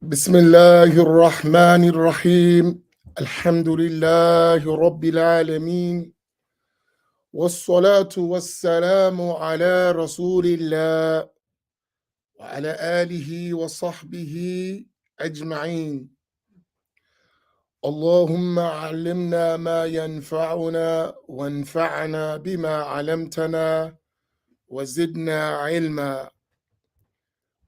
بسم الله الرحمن الرحيم الحمد لله رب العالمين والصلاة والسلام على رسول الله وعلى آله وصحبه أجمعين. اللهم علمنا ما ينفعنا وانفعنا بما علمتنا وزدنا علما.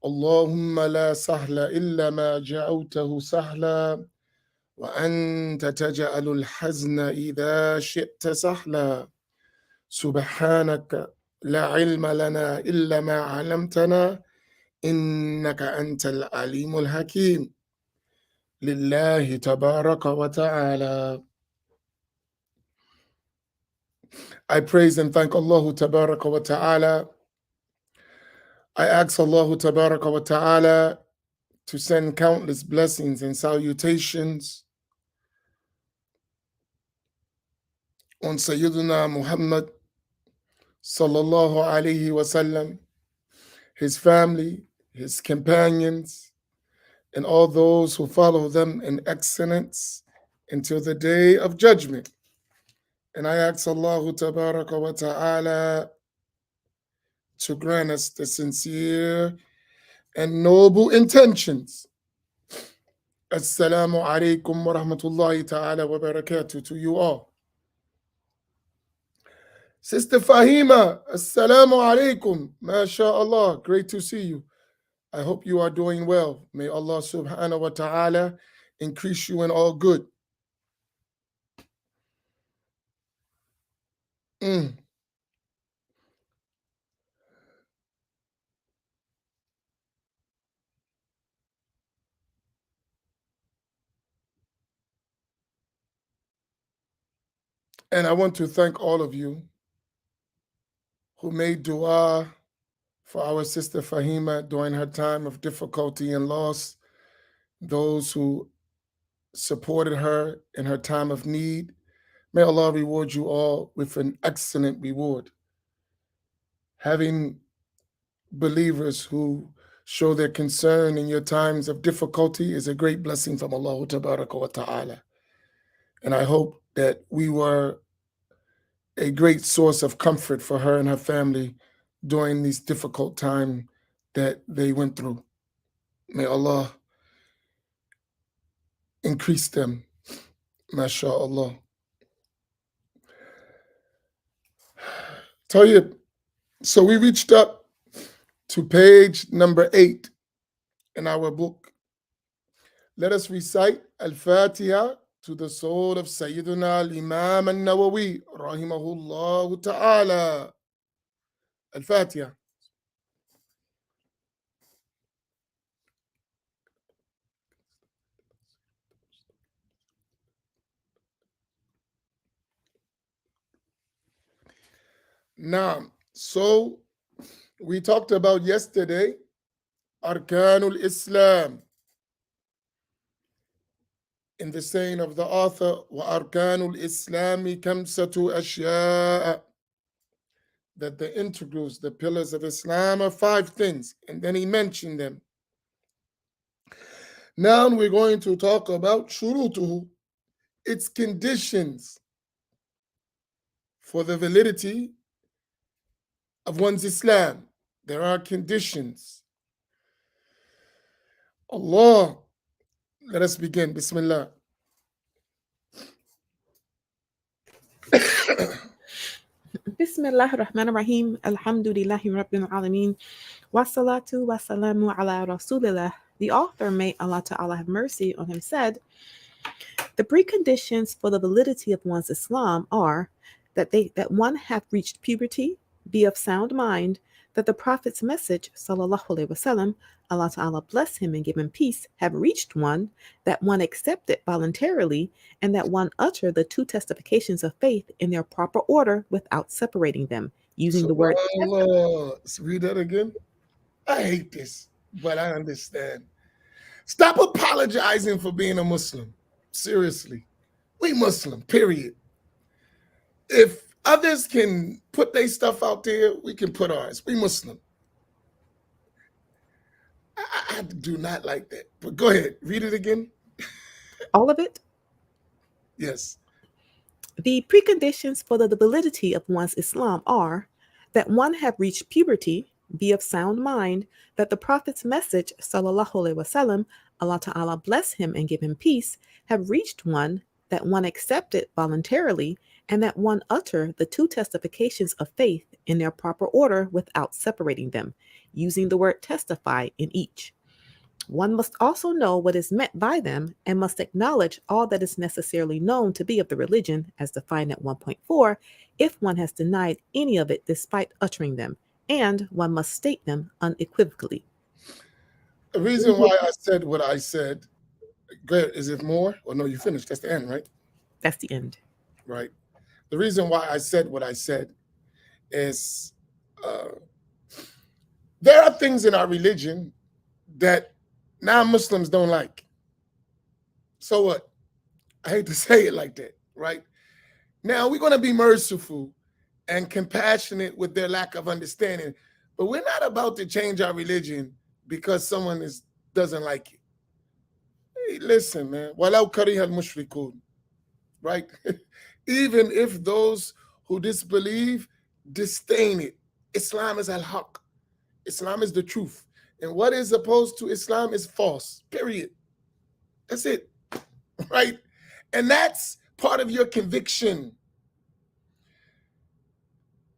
اللهم لا سهل إلا ما جعلته سهلا وأنت تجعل الحزن إذا شئت سهلا. سبحانك لا علم لنا إلا ما علمتنا إنك أنت العليم الحكيم. لله تبارك وتعالى. I praise and thank Allah Tabaraka wa Ta'ala. I ask Allah Tabaraka wa Ta'ala to send countless blessings and salutations on Sayyidina Muhammad sallallahu alayhi wasallam, his family, his companions, and all those who follow them in excellence until the day of judgment. And I ask Allah Tabaraka wa Ta'ala to grant us the sincere and noble intentions. Assalamu alaikum wa rahmatullahi ta'ala wa barakatuh to you all. Sister Fahima, assalamu alaikum. MashaAllah, great to see you. I hope you are doing well. May Allah subhanahu wa ta'ala increase you in all good. And I want to thank all of you who made dua for our sister Fahima during her time of difficulty and loss, those who supported her in her time of need. May Allah reward you all with an excellent reward. Having believers who show their concern in your times of difficulty is a great blessing from Allah Tabaraka wa Ta'ala. And I hope that we were a great source of comfort for her and her family during these difficult times that they went through. May Allah increase them. MashaAllah. Tayyib. So we reached up to page number 8 in our book. Let us recite Al-Fatiha to the soul of Sayyiduna Al-Imam Al-Nawawi, rahimahullah ta'ala. Al-Fatiha. Now, so we talked about yesterday Arkanul Islam, in the saying of the author, وَأَرْكَانُ الْإِسْلَامِ كَمْسَةُ أَشْيَاءَ, that the integrals, the pillars of Islam are 5 things, and then he mentioned them. Now we're going to talk about shurutuhu, its conditions for the validity of one's Islam. There are conditions. Allah, let us begin. Bismillah. Bismillah ar-Rahman ar-Rahim. Alhamdulillahi Rabbil Alameen. Wassalatu wassalamu ala Rasulillah. The author, may Allah Ta'ala have mercy on him, said, the preconditions for the validity of one's Islam are that one hath reached puberty, be of sound mind, that the Prophet's message, sallallahu alaihi wasallam, Allah Ta'ala bless him and give him peace, have reached one, that one accept it voluntarily, and that one utter the 2 testifications of faith in their proper order without separating them, using the word. Let's read that again. I hate this, but I understand. Stop apologizing for being a Muslim. Seriously. We Muslim, period. If others can put their stuff out there, we can put ours. We Muslim. I do not like that. But go ahead, read it again. All of it. Yes. The preconditions for the validity of one's Islam are that one have reached puberty, be of sound mind, that the Prophet's message, sallallahu alaihi wasallam, Allah Ta'ala bless him and give him peace, have reached one, that one accept it voluntarily, and that one utter the two testifications of faith in their proper order without separating them, using the word testify in each. One must also know what is meant by them and must acknowledge all that is necessarily known to be of the religion, as defined at 1.4, if one has denied any of it despite uttering them, and one must state them unequivocally. The reason why I said what I said, good, is it more? Or no, you finished. That's the end, right? That's the end. Right. The reason why I said what I said is there are things in our religion that non-Muslims don't like. So what? I hate to say it like that, right? Now we're going to be merciful and compassionate with their lack of understanding, but we're not about to change our religion because someone doesn't like it. Hey, listen, man. Walau kariha al-mushrikun, right? Even if those who disbelieve disdain it, Islam is al-haq. Islam is the truth. And what is opposed to Islam is false, period. That's it, right? And that's part of your conviction.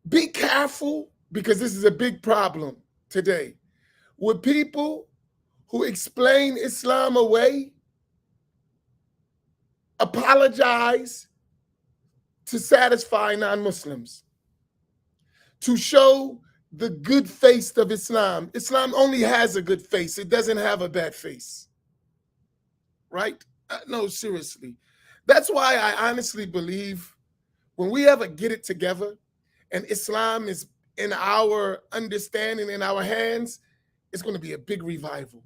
Be careful, because this is a big problem today, with people who explain Islam away, apologize to satisfy non-Muslims, to show the good face of Islam. Islam only has a good face. It doesn't have a bad face, right? No, seriously. That's why I honestly believe when we ever get it together and Islam is in our understanding, in our hands, it's going to be a big revival.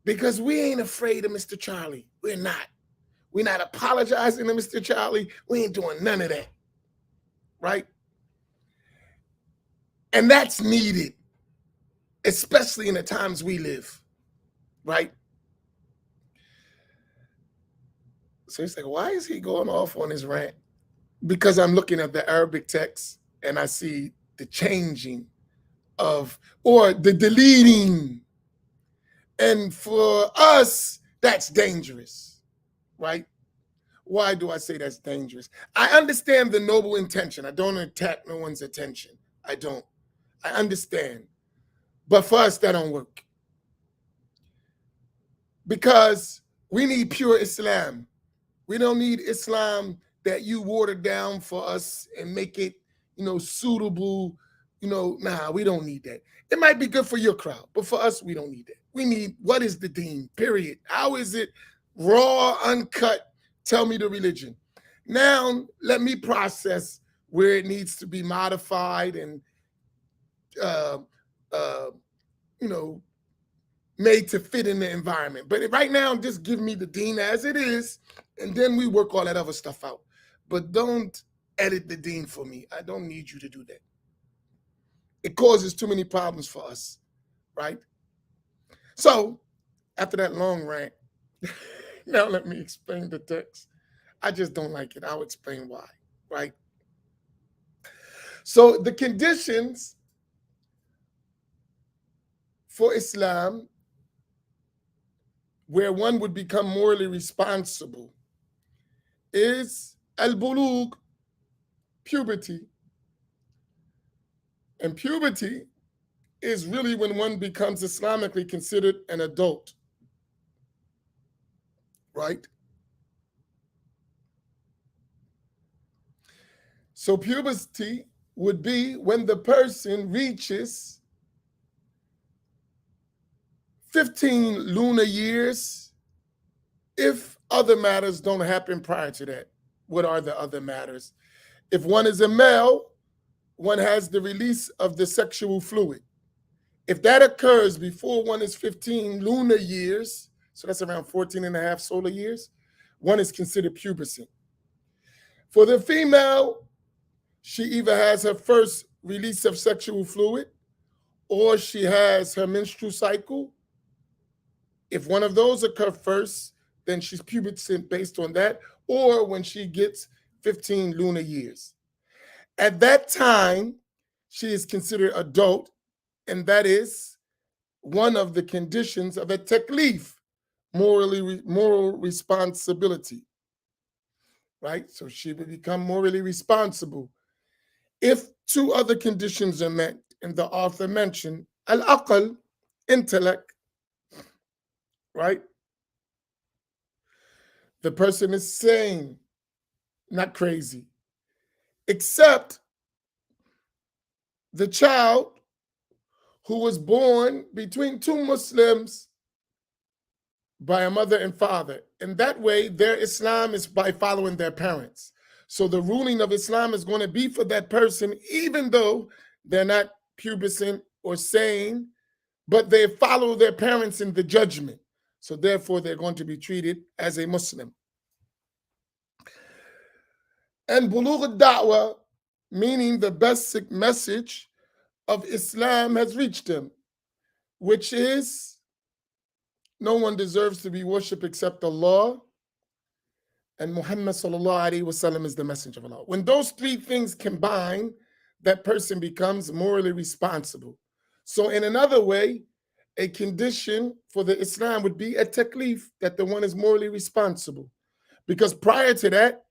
Because we ain't afraid of Mr. Charlie. We're not. We're not apologizing to Mr. Charlie. We ain't doing none of that, right? And that's needed, especially in the times we live, right? So it's like, why is he going off on his rant? Because I'm looking at the Arabic text and I see the changing of, or the deleting. And for us, that's dangerous, right? Why do I say that's dangerous? I understand the noble intention. I don't attack no one's attention. I don't. I understand. But for us, that don't work. Because we need pure Islam. We don't need Islam that you water down for us and make it, suitable. Nah, we don't need that. It might be good for your crowd, but for us, we don't need that. We need, what is the deen, period. How is it raw, uncut? Tell me the religion. Now, let me process where it needs to be modified and, made to fit in the environment. But right now, just give me the deen as it is, and then we work all that other stuff out. But don't edit the deen for me. I don't need you to do that. It causes too many problems for us, right? So, after that long rant, now let me explain the text. I just don't like it. I'll explain why, right? So, the conditions for Islam where one would become morally responsible is al-bulugh, puberty. And puberty is really when one becomes Islamically considered an adult, right? So puberty would be when the person reaches 15 lunar years, if other matters don't happen prior to that. What are the other matters? If one is a male, one has the release of the sexual fluid. If that occurs before one is 15 lunar years, so that's around 14 and a half solar years, one is considered pubescent. For the female, she either has her first release of sexual fluid or she has her menstrual cycle If one of those occur first, then she's pubescent based on that, or when she gets 15 lunar years. At that time, she is considered adult, and that is one of the conditions of a taklif, moral responsibility, right? So she will become morally responsible. If two other conditions are met, and the author mentioned al-aql, intellect, right? The person is sane, not crazy, except the child who was born between two Muslims by a mother and father. And that way, their Islam is by following their parents. So the ruling of Islam is going to be for that person, even though they're not pubescent or sane, but they follow their parents in the judgment. So therefore, they're going to be treated as a Muslim. And bulugh al-da'wah, meaning the basic message of Islam has reached them, which is no one deserves to be worshipped except Allah, and Muhammad sallallahu alaihi wasallam is the messenger of Allah. When those three things combine, that person becomes morally responsible. So in another way, a condition for the Islam would be a taklif, that the one is morally responsible. Because prior to that,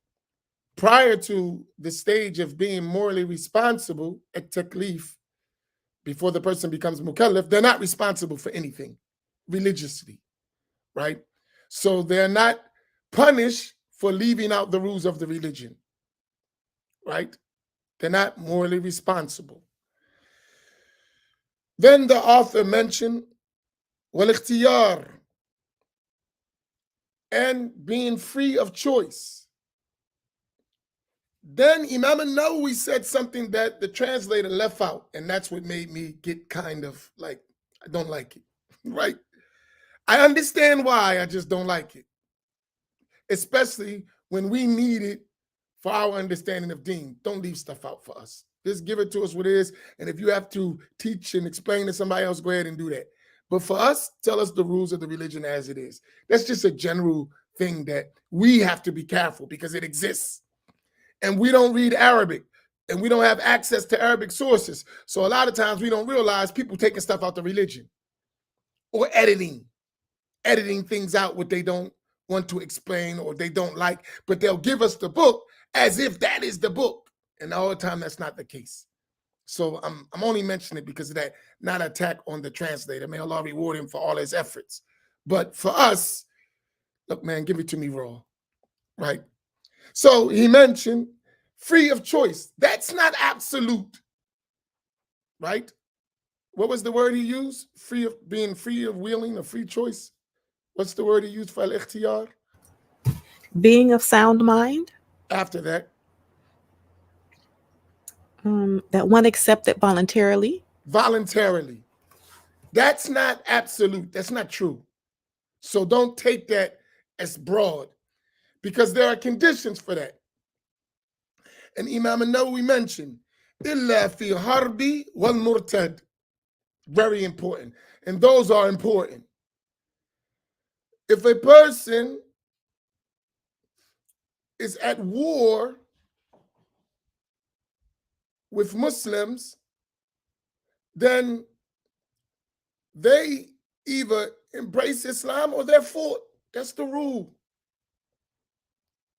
prior to the stage of being morally responsible, a taklif, before the person becomes mukallaf, they're not responsible for anything religiously, right? So they're not punished for leaving out the rules of the religion, right? They're not morally responsible. Then the author mentioned wal-ikhtiyar, and being free of choice. Then Imam al-Nawawi said something that the translator left out, and that's what made me get kind of like, I don't like it, right? I understand why, I just don't like it, especially when we need it for our understanding of deen. Don't leave stuff out for us. Just give it to us what it is, and if you have to teach and explain to somebody else, go ahead and do that. But for us, tell us the rules of the religion as it is. That's just a general thing that we have to be careful because it exists. And we don't read Arabic, and we don't have access to Arabic sources. So a lot of times we don't realize people taking stuff out the religion or editing things out what they don't want to explain or they don't like, but they'll give us the book as if that is the book. And all the time, that's not the case. So I'm only mentioning it because of that, not attack on the translator. May Allah reward him for all his efforts. But for us, look, man, give it to me raw, right? So he mentioned free of choice. That's not absolute, right? What was the word he used? Free of being free of willing, a free choice. What's the word he used for al-ikhtiyar? Being of sound mind. After that, That one accepted voluntarily. voluntarily. That's not absolute. That's not true. So don't take that as broad because there are conditions for that. And Imam al-Nawawi mentioned, illa fi harbi wal murtad. Very important. And those are important. If a person is at war with Muslims, then they either embrace Islam or they're fought. That's the rule.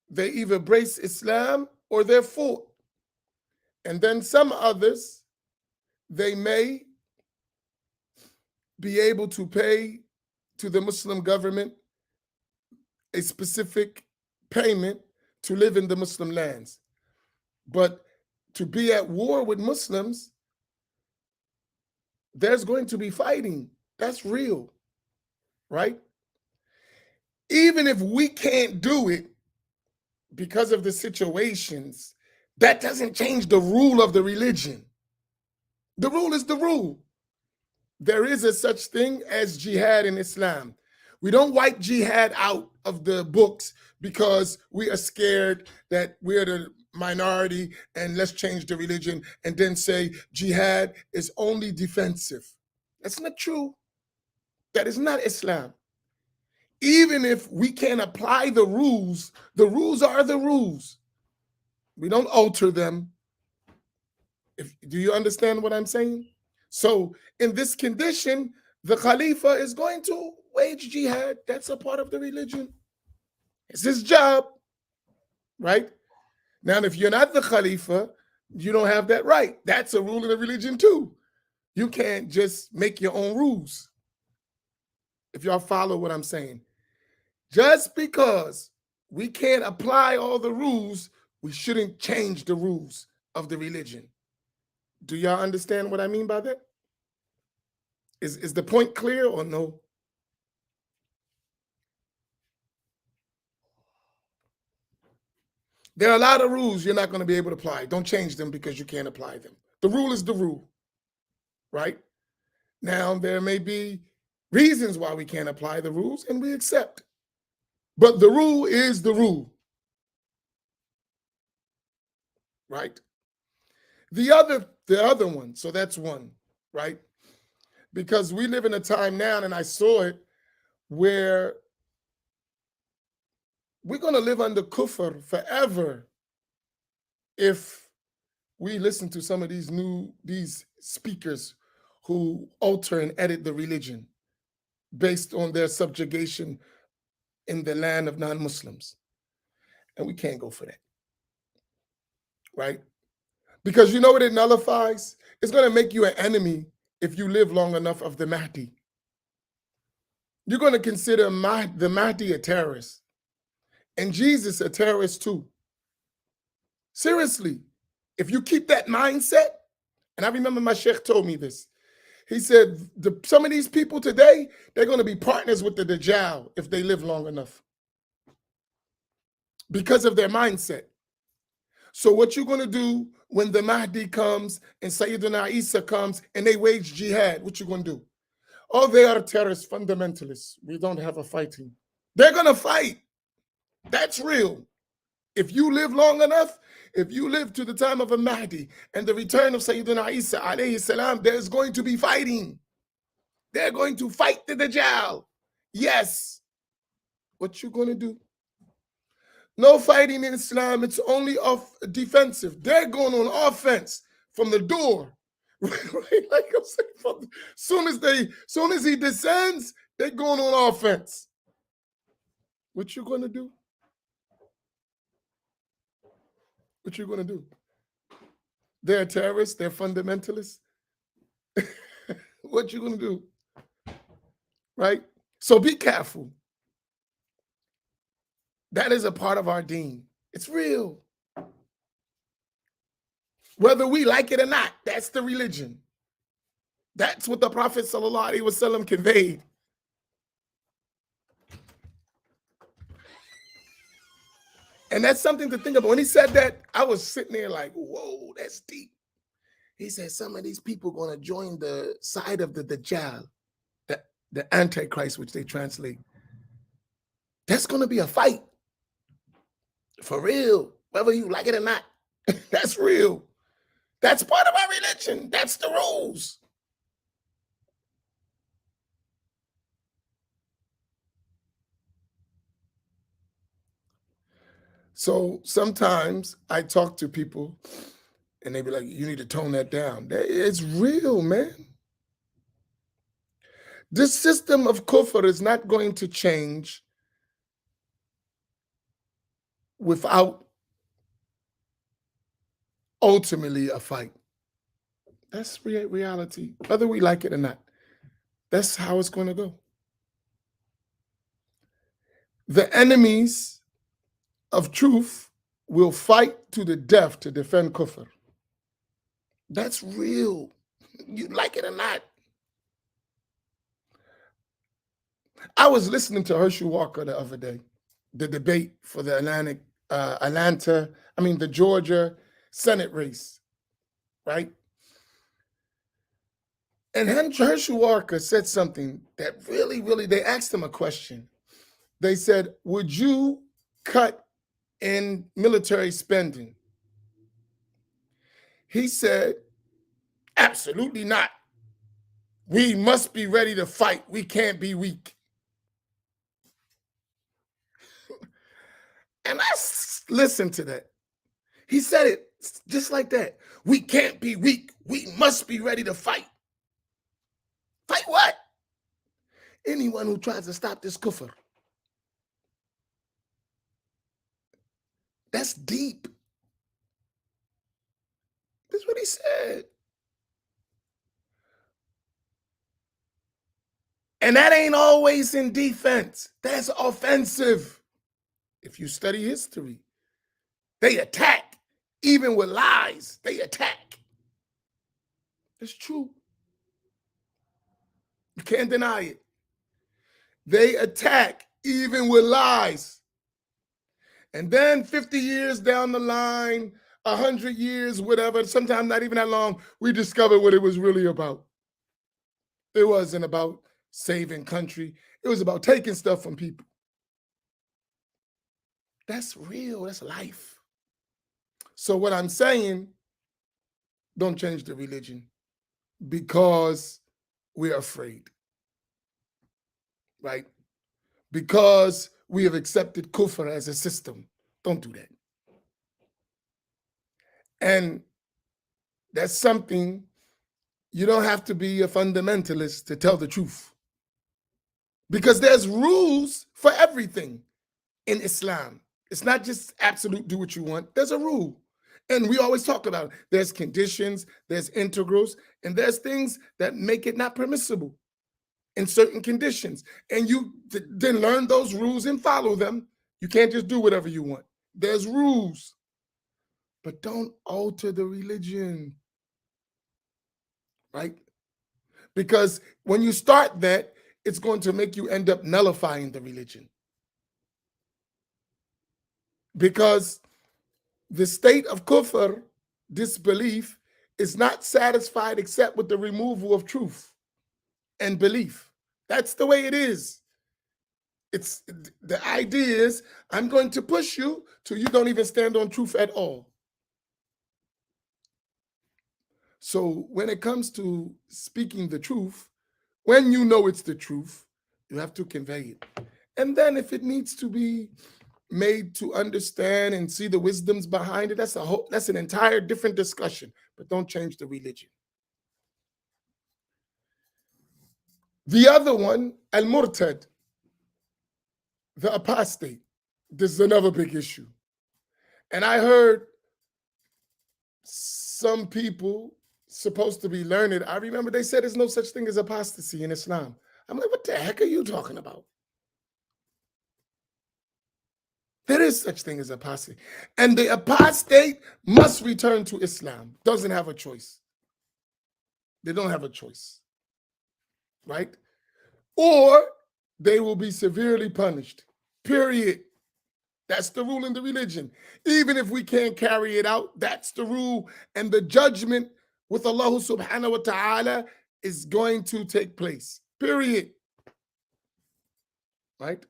They either embrace Islam or they're fought. And then some others, they may be able to pay to the Muslim government a specific payment to live in the Muslim lands. But to be at war with Muslims, there's going to be fighting. That's real, right? Even if we can't do it because of the situations, that doesn't change the rule of the religion. The rule is the rule. There is a such thing as jihad in Islam. We don't wipe jihad out of the books because we are scared that we're the minority and let's change the religion and then say jihad is only defensive. That's not true. That is not Islam. even if we can't apply the rules are the rules. We don't alter them. Do you understand what I'm saying? So in this condition, the Khalifa is going to wage jihad. That's a part of the religion. It's his job, right? Now, if you're not the Khalifa, you don't have that right. That's a rule in the religion too. You can't just make your own rules. If y'all follow what I'm saying. Just because we can't apply all the rules, we shouldn't change the rules of the religion. Do y'all understand what I mean by that? Is the point clear or no? There are a lot of rules you're not going to be able to apply. Don't change them because you can't apply them. The rule is the rule, right? Now, there may be reasons why we can't apply the rules, and we accept. But the rule is the rule, right? The other one, so that's one, right? Because we live in a time now, and I saw it, where we're going to live under kufr forever if we listen to some of these speakers who alter and edit the religion based on their subjugation in the land of non-Muslims. And we can't go for that, right? Because you know what it nullifies? It's going to make you an enemy if you live long enough of the Mahdi. You're going to consider the Mahdi a terrorist, and Jesus a terrorist too. Seriously, if you keep that mindset, and I remember my sheikh told me this, he said, some of these people today, they're going to be partners with the Dajjal if they live long enough because of their mindset. So what you're going to do when the Mahdi comes and Sayyidina Isa comes and they wage jihad, what you going to do? Oh, they are terrorist fundamentalists. We don't have a fighting. They're going to fight. That's real. If you live long enough, if you live to the time of a Mahdi and the return of Sayyidina Isa alayhi salam, there's going to be fighting. They're going to fight the Dajjal. Yes. What you going to do? No fighting in Islam. It's only defensive. They're going on offense from the door. Right? Like I'm saying, soon as he descends, they're going on offense. What you going to do? What you going to do? They're terrorists. They're fundamentalists. What you going to do? Right? So be careful. That is a part of our deen. It's real. Whether we like it or not, that's the religion. That's what the Prophet ﷺ conveyed. And that's something to think about. When he said that, I was sitting there like, whoa, that's deep. He said some of these people are going to join the side of the Dajjal, the Antichrist, which they translate. That's going to be a fight. For real. Whether you like it or not. That's real. That's part of our religion. That's the rules. So sometimes I talk to people and they be like, you need to tone that down. It's real, man. This system of kufr is not going to change without ultimately a fight. That's reality, whether we like it or not. That's how it's going to go. The enemies of truth will fight to the death to defend kufr. That's real. You like it or not. I was listening to Herschel Walker the other day, the debate for the the Georgia Senate race, right? And Herschel Walker said something that really, they asked him a question. They said, would you cut in military spending? He said, absolutely not. We must be ready to fight. We can't be weak. And listen to that. He said it just like that. We can't be weak. We must be ready to fight. Fight what? Anyone who tries to stop this kufr. That's deep. That's what he said. And that ain't always in defense. That's offensive. If you study history, they attack. Even with lies, they attack. It's true. You can't deny it. They attack even with lies. And then 50 years down the line, 100 years, whatever, sometimes not even that long, we discover what it was really about. It wasn't about saving country. It was about taking stuff from people. That's real. That's life. So what I'm saying, don't change the religion because we're afraid, right? Because we have accepted kufr as a system. Don't do that. And that's something, you don't have to be a fundamentalist to tell the truth. Because there's rules for everything in Islam. It's not just absolute do what you want. There's a rule. And we always talk about it. There's conditions, there's integrals, and there's things that make it not permissible in certain conditions. And you then learn those rules and follow them. You can't just do whatever you want. There's rules. But don't alter the religion, right? Because when you start that, it's going to make you end up nullifying the religion. Because the state of kufr, disbelief, is not satisfied except with the removal of truth and belief. That's the way it is. It's the idea is, I'm going to push you till you don't even stand on truth at all. So when it comes to speaking the truth, when you know it's the truth, you have to convey it. And then if it needs to be made to understand and see the wisdoms behind it, that's an entire different discussion. But don't change the religion. The other one, al-murtad, the apostate. This is another big issue. And I heard some people supposed to be learned. I remember they said there's no such thing as apostasy in Islam. I'm like, what the heck are you talking about? There is such thing as apostasy. And the apostate must return to Islam. Doesn't have a choice. They don't have a choice. Right? Or they will be severely punished. Period. That's the rule in the religion. Even if we can't carry it out, that's the rule. And the judgment with Allah subhanahu wa ta'ala is going to take place. Period. Right?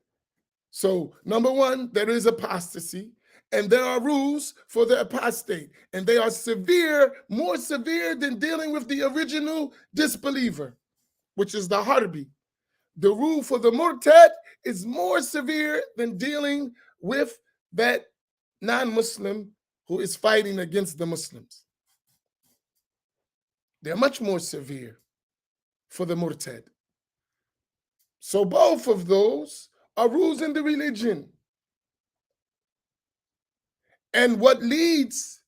So, number one, there is apostasy, and there are rules for the apostate, and they are severe, more severe than dealing with the original disbeliever, which is the harbi. The rule for the murtad is more severe than dealing with that non-Muslim who is fighting against the Muslims. They're much more severe for the murtad. So both of those are rules in the religion. And what leads,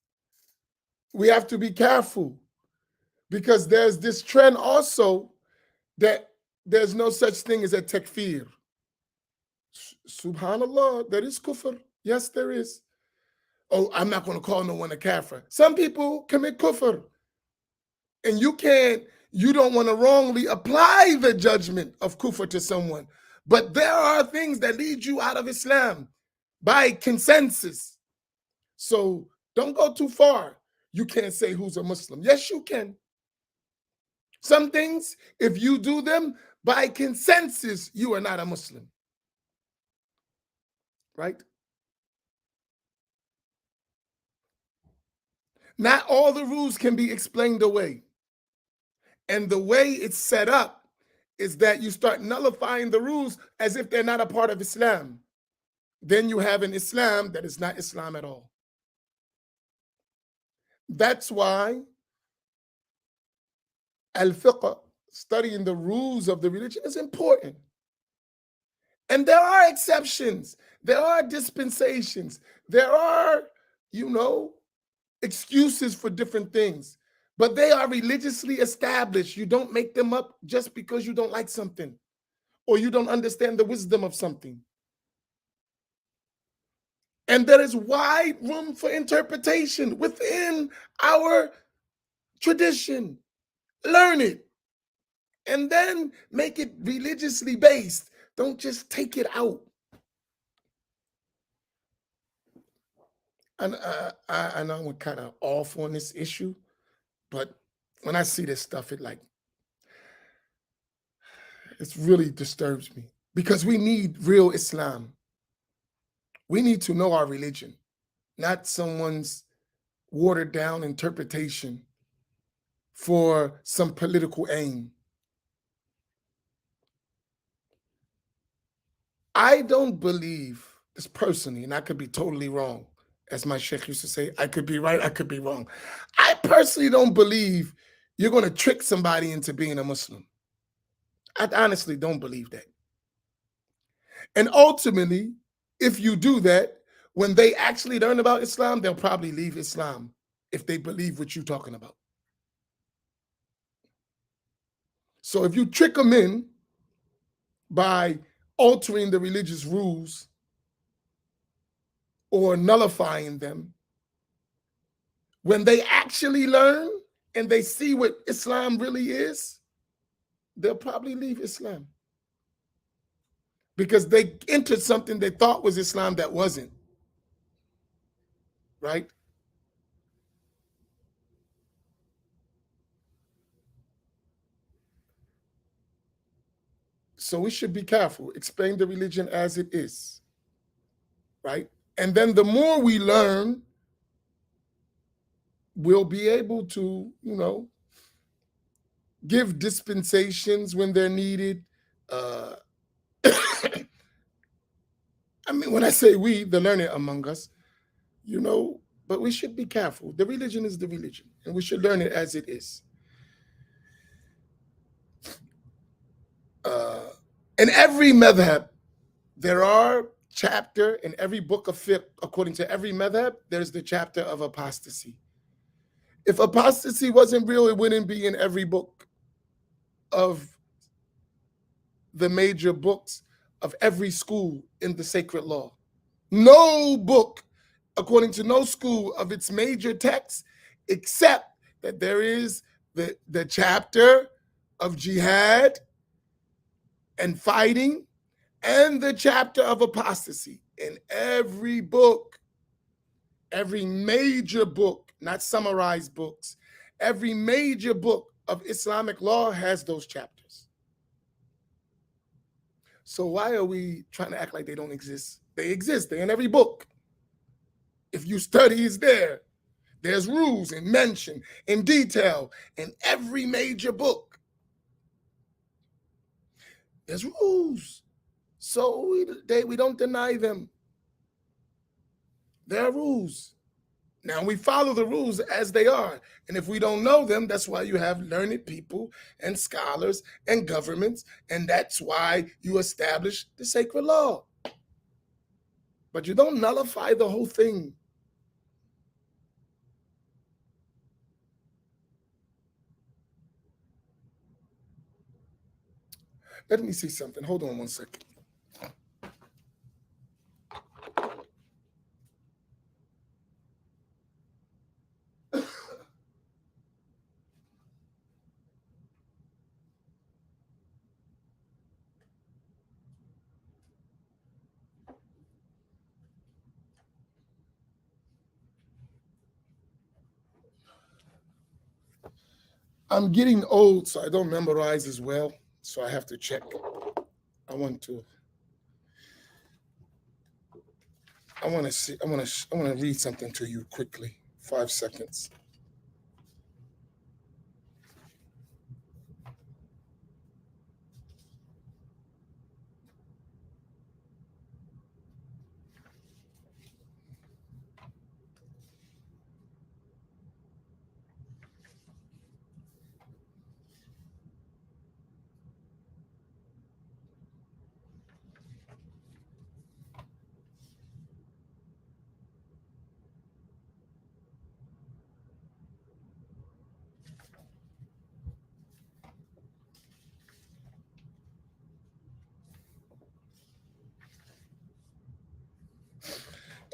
we have to be careful, because there's this trend also that there's no such thing as a takfir. Subhanallah, there is kufr. Yes, there is. Oh, I'm not going to call no one a kafir. Some people commit kufr. And you don't want to wrongly apply the judgment of kufr to someone. But there are things that lead you out of Islam by consensus. So don't go too far. You can't say who's a Muslim. Yes, you can. Some things, if you do them by consensus, you are not a Muslim. Right? Not all the rules can be explained away. And the way it's set up is that you start nullifying the rules as if they're not a part of Islam. then you have an Islam that is not Islam at all. That's why al-fiqh, studying the rules of the religion, is important. And there are exceptions. There are dispensations. There are, excuses for different things. But they are religiously established. You don't make them up just because you don't like something or you don't understand the wisdom of something. And there is wide room for interpretation within our tradition. Learn it and then make it religiously based. Don't just take it out. And I know we're kind of off on this issue, but when I see this stuff, it really disturbs me, because we need real Islam. We need to know our religion, not someone's watered down interpretation for some political aim. I don't believe this personally, and I could be totally wrong. As my sheikh used to say, I could be right, I could be wrong. I personally don't believe you're going to trick somebody into being a Muslim. I honestly don't believe that. And ultimately, if you do that, when they actually learn about Islam, they'll probably leave Islam if they believe what you're talking about. So if you trick them in by altering the religious rules or nullifying them, when they actually learn and they see what Islam really is, they'll probably leave Islam, because they entered something they thought was Islam that wasn't, right? So we should be careful. Explain the religion as it is, right? And then the more we learn, we'll be able to, give dispensations when they're needed. I mean, when I say we, the learned among us, but we should be careful. The religion is the religion, and we should learn it as it is. In every madhab, there are chapter in every book of fiqh. According to every madhab, there's the chapter of apostasy. If apostasy wasn't real, it wouldn't be in every book of the major books of every school in the sacred law. No book, according to no school, of its major texts, except that there is the chapter of jihad and fighting and the chapter of apostasy. In every book, every major book, not summarized books, every major book of Islamic law has those chapters. So why are we trying to act like they don't exist? They exist. They're in every book. If you study, it's there. There's rules and mention in detail in every major book. There's rules. So we don't deny them. There are rules. Now we follow the rules as they are. And if we don't know them, that's why you have learned people and scholars and governments. And that's why you establish the sacred law. But you don't nullify the whole thing. Let me see something. Hold on one second. I'm getting old, so I don't memorize as well. So I have to check. I want to read something to you quickly. 5 seconds.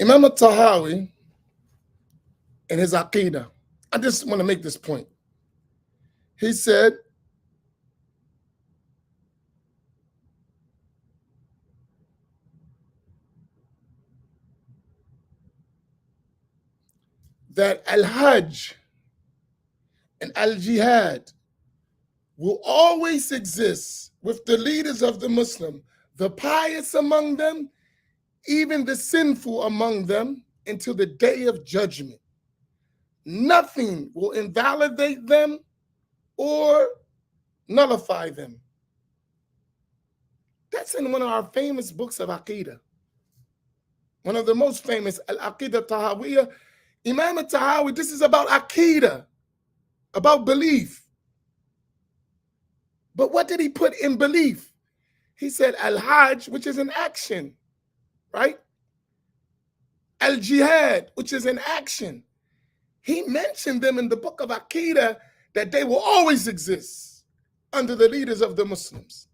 Imam al-Tahawi, in his Aqidah, I just want to make this point. He said, that Al-Hajj and Al-Jihad will always exist with the leaders of the Muslim, the pious among them, even the sinful among them, until the day of judgment. Nothing will invalidate them or nullify them. That's in one of our famous books of Aqidah. One of the most famous, Al-Aqidah Tahawiyah. Imam al-Tahawi, this is about Aqidah, about belief. But what did he put in belief? He said Al-Hajj, which is an action, right? Al-Jihad, which is an action. He mentioned them in the book of Aqidah that they will always exist under the leaders of the Muslims.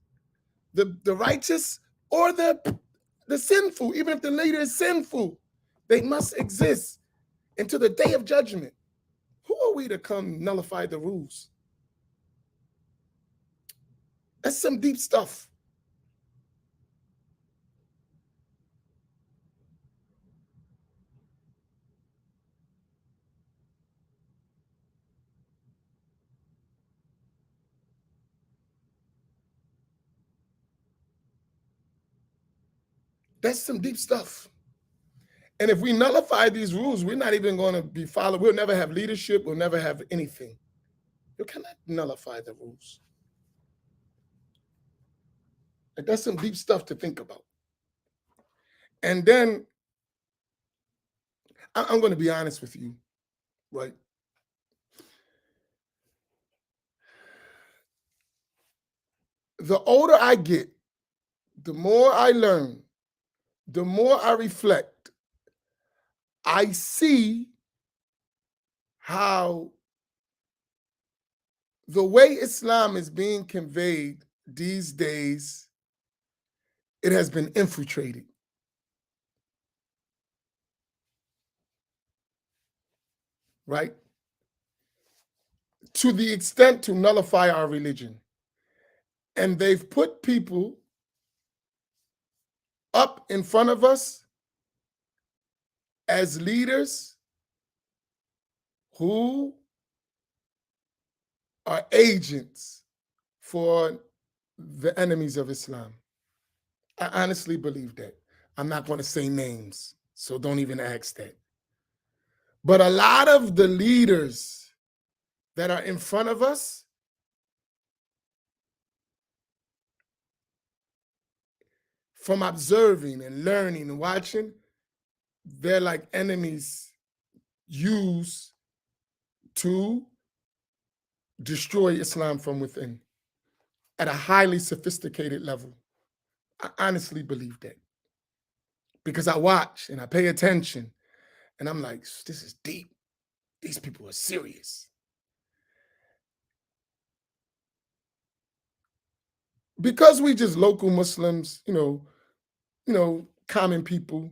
The righteous or the sinful, even if the leader is sinful, they must exist until the day of judgment. Who are we to come nullify the rules? That's some deep stuff. That's some deep stuff. And if we nullify these rules, we're not even going to be followed. We'll never have leadership. We'll never have anything. You cannot nullify the rules. And that's some deep stuff to think about. And then I'm going to be honest with you, right? The older I get, the more I learn, the more I reflect, I see how the way Islam is being conveyed these days, it has been infiltrated. Right? To the extent to nullify our religion. And they've put people up in front of us as leaders who are agents for the enemies of Islam. I honestly believe that. I'm not going to say names, so don't even ask that. But a lot of the leaders that are in front of us, from observing and learning and watching, they're like enemies used to destroy Islam from within at a highly sophisticated level. I honestly believe that because I watch and I pay attention and I'm like, this is deep. These people are serious. Because we just local Muslims, common people,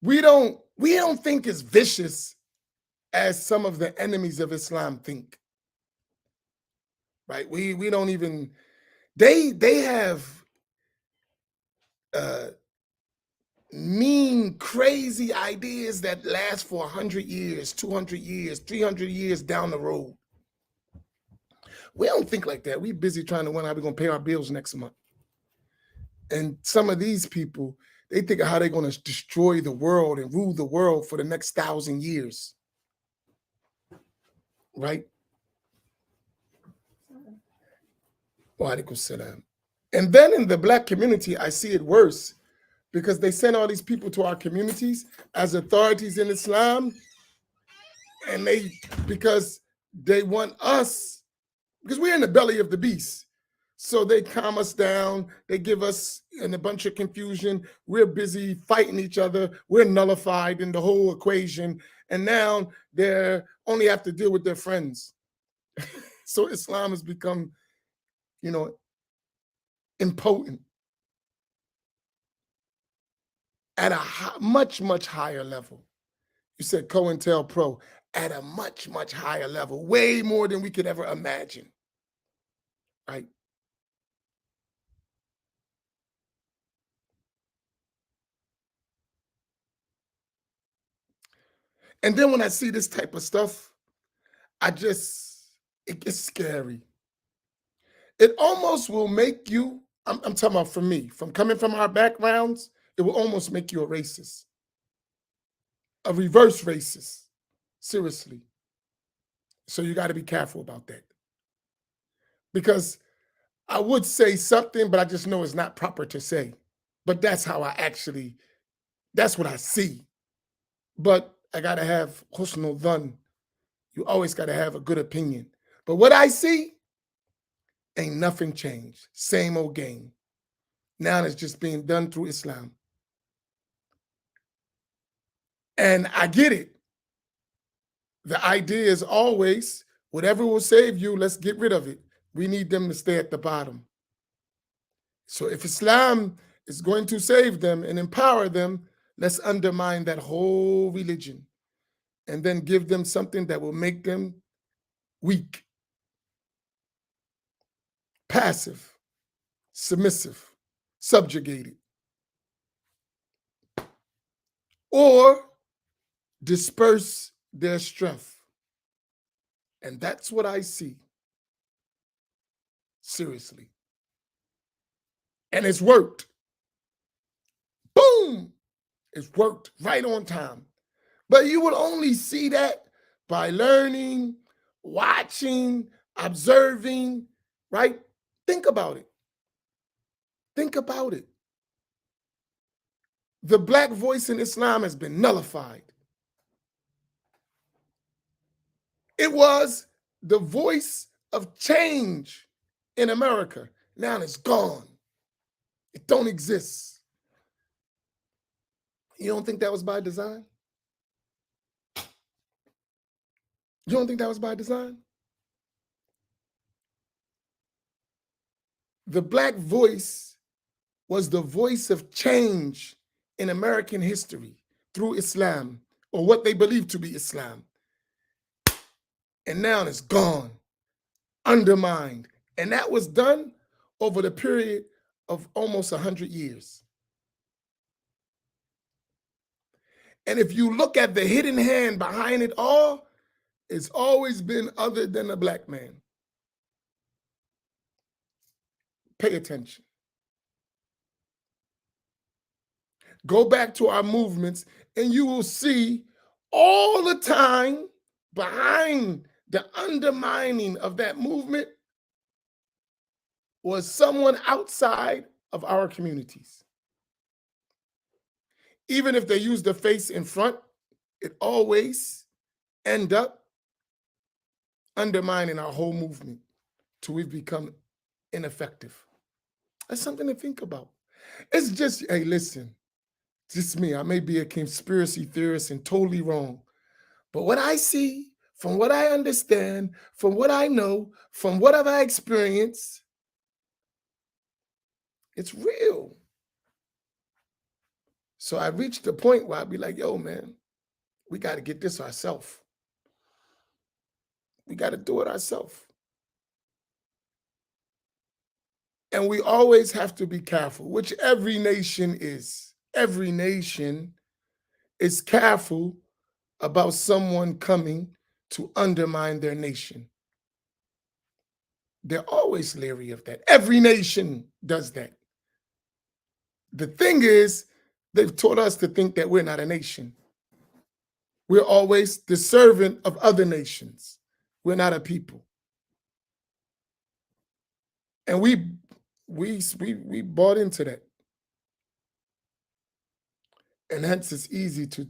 we don't think as vicious as some of the enemies of Islam think. Right? We don't even, they have mean, crazy ideas that last for 100 years, 200 years, 300 years down the road. We don't think like that. We're busy trying to wonder how we're going to pay our bills next month. And some of these people, they think of how they're going to destroy the world and rule the world for the next 1,000 years. Right? Wa alaikum salam. And then in the Black community, I see it worse because they send all these people to our communities as authorities in Islam, and because they want us, because we're in the belly of the beast. So they calm us down, they give us in a bunch of confusion. We're busy fighting each other. We're nullified in the whole equation. And now they only have to deal with their friends. So Islam has become, impotent. at a much, much higher level. You said COINTELPRO, at a much, much higher level, way more than we could ever imagine, right? And then when I see this type of stuff, it gets scary. It almost will make you, I'm talking about from me, from coming from our backgrounds, it will almost make you a racist, a reverse racist, seriously. So you got to be careful about that. Because I would say something, but I just know it's not proper to say. But that's how that's what I see. But I got to have husnul dhan. You always got to have a good opinion. But what I see, ain't nothing changed. Same old game. Now it's just being done through Islam. And I get it. The idea is always, whatever will save you, let's get rid of it. We need them to stay at the bottom. So if Islam is going to save them and empower them, let's undermine that whole religion and then give them something that will make them weak, passive, submissive, subjugated, or disperse their strength. And that's what I see. Seriously. And it's worked. Boom! It's worked right on time. But you will only see that by learning, watching, observing, right? Think about it. Think about it. The black voice in Islam has been nullified. It was the voice of change in America. Now it's gone. It don't exist. You don't think that was by design? You don't think that was by design? The black voice was the voice of change in American history through Islam, or what they believe to be Islam. And now it's gone, undermined. And that was done over the period of almost 100 years. And if you look at the hidden hand behind it all, it's always been other than a black man. Pay attention. Go back to our movements and you will see all the time behind the undermining of that movement was someone outside of our communities. Even if they use the face in front, it always end up undermining our whole movement till we've become ineffective. That's something to think about. It's just, hey, listen, just me. I may be a conspiracy theorist and totally wrong. But what I see, from what I understand, from what I know, from what have I experienced, it's real. So I reached the point where I'd be like, yo, man, we got to get this ourselves. We got to do it ourselves. And we always have to be careful, which every nation is. Every nation is careful about someone coming to undermine their nation. They're always leery of that. Every nation does that. The thing is, they've taught us to think that we're not a nation. We're always the servant of other nations. We're not a people. And we bought into that. And hence it's easy to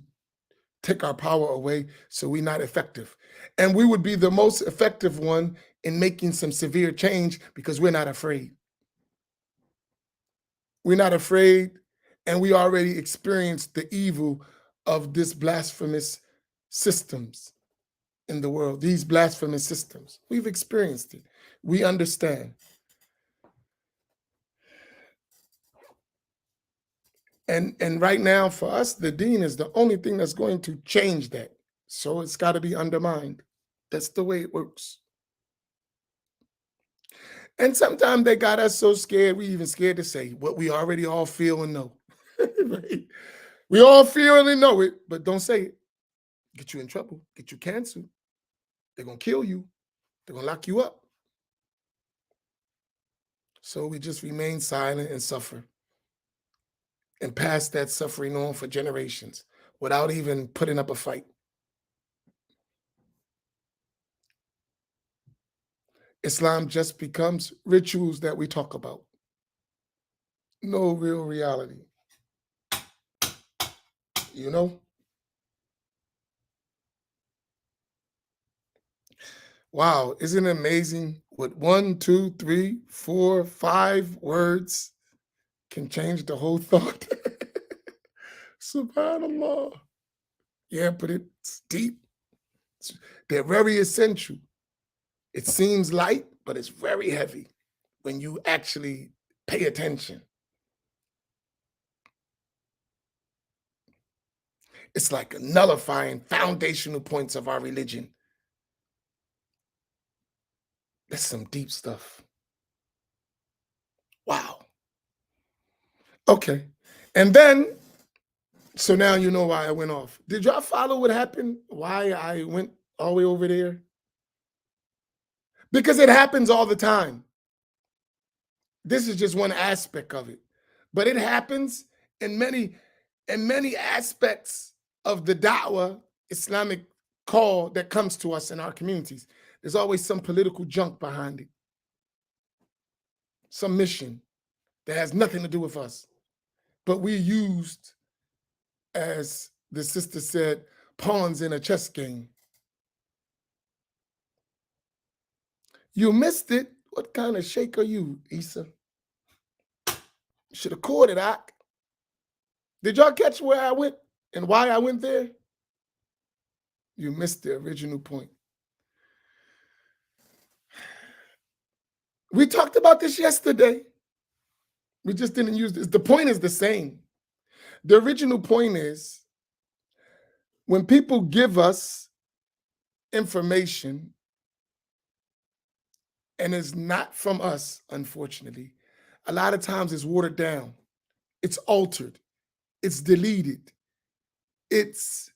take our power away so we're not effective. And we would be the most effective one in making some severe change because we're not afraid. We're not afraid, and we already experienced the evil of this blasphemous systems in the world, these blasphemous systems. We've experienced it. We understand. And right now, for us, the deen is the only thing that's going to change that. So it's got to be undermined. That's the way it works. And sometimes they got us so scared, we even scared to say what we already all feel and know. Right? We all feel and know it, but don't say it. Get you in trouble, get you canceled. They're going to kill you. They're going to lock you up. So we just remain silent and suffer and pass that suffering on for generations without even putting up a fight. Islam just becomes rituals that we talk about. No real reality. You know? Wow, isn't it amazing what 1, 2, 3, 4, 5 words can change the whole thought? Subhanallah. Yeah, but it's deep. They're very essential. It seems light, but it's very heavy when you actually pay attention. It's like nullifying foundational points of our religion. That's some deep stuff. Wow. Okay. And then, so now you know why I went off. Did y'all follow what happened? Why I went all the way over there? Because it happens all the time. This is just one aspect of it. But it happens in many aspects of the da'wah Islamic call that comes to us in our communities. There's always some political junk behind it. Some mission that has nothing to do with us. But we're used, as the sister said, pawns in a chess game. You missed it. What kind of sheikh are you, Issa? Should have caught it, Ak. Did y'all catch where I went and why I went there? You missed the original point. We talked about this yesterday. We just didn't use this. The point is the same. The original point is when people give us information and it's not from us, unfortunately, a lot of times it's watered down, it's altered, it's deleted, it's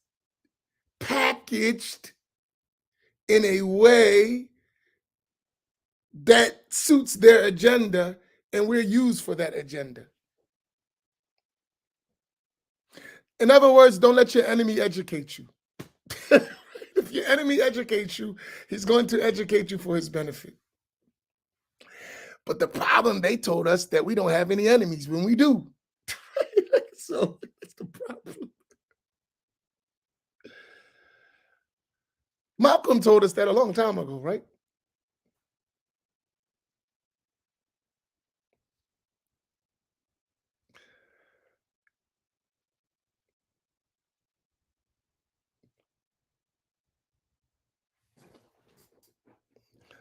packaged in a way that suits their agenda, and we're used for that agenda. In other words, don't let your enemy educate you. If your enemy educates you, he's going to educate you for his benefit. But the problem, they told us that we don't have any enemies when we do. So that's the problem. Malcolm told us that a long time ago, right?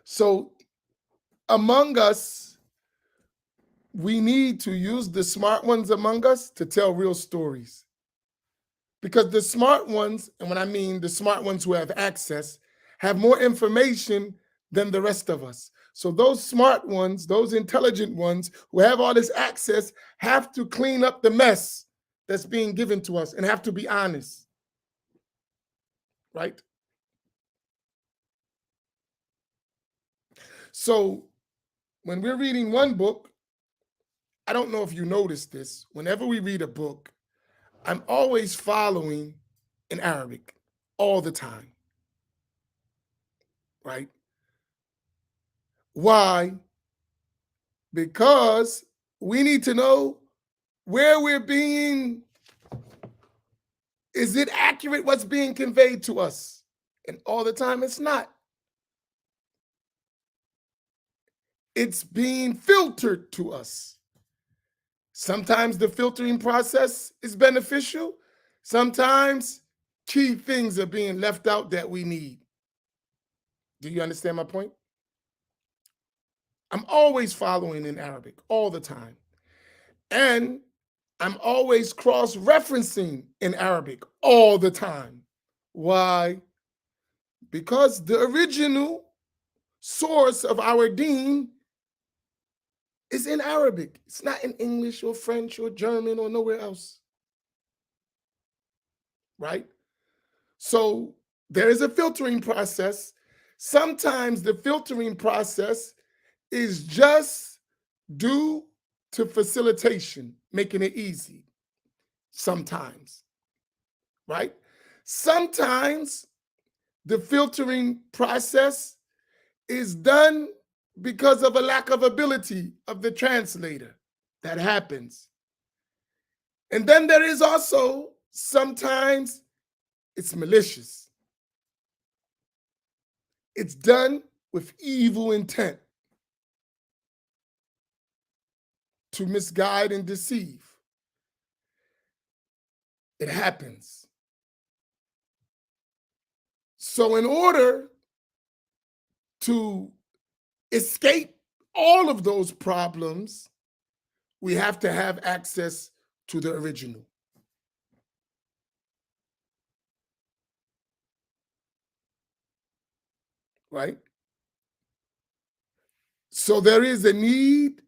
So among us, we need to use the smart ones among us to tell real stories. Because the smart ones, and when I mean the smart ones who have access, have more information than the rest of us. So those smart ones, those intelligent ones who have all this access have to clean up the mess that's being given to us and have to be honest, right? So when we're reading one book, I don't know if you noticed this, whenever we read a book, I'm always following in Arabic all the time, right? Why? Because we need to know where we're being, is it accurate what's being conveyed to us? And all the time it's not. It's being filtered to us. Sometimes the filtering process is beneficial. Sometimes key things are being left out that we need. Do you understand my point? I'm always following in Arabic all the time. And I'm always cross-referencing in Arabic all the time. Why? Because the original source of our deen is in Arabic. It's not in English or French or German or nowhere else. Right? So there is a filtering process. Sometimes the filtering process is just due to facilitation, making it easy. Sometimes, right? Sometimes the filtering process is done because of a lack of ability of the translator. That happens. And then there is also sometimes it's malicious. It's done with evil intent to misguide and deceive. It happens. So in order to escape all of those problems, we have to have access to the original. Right? So there is a need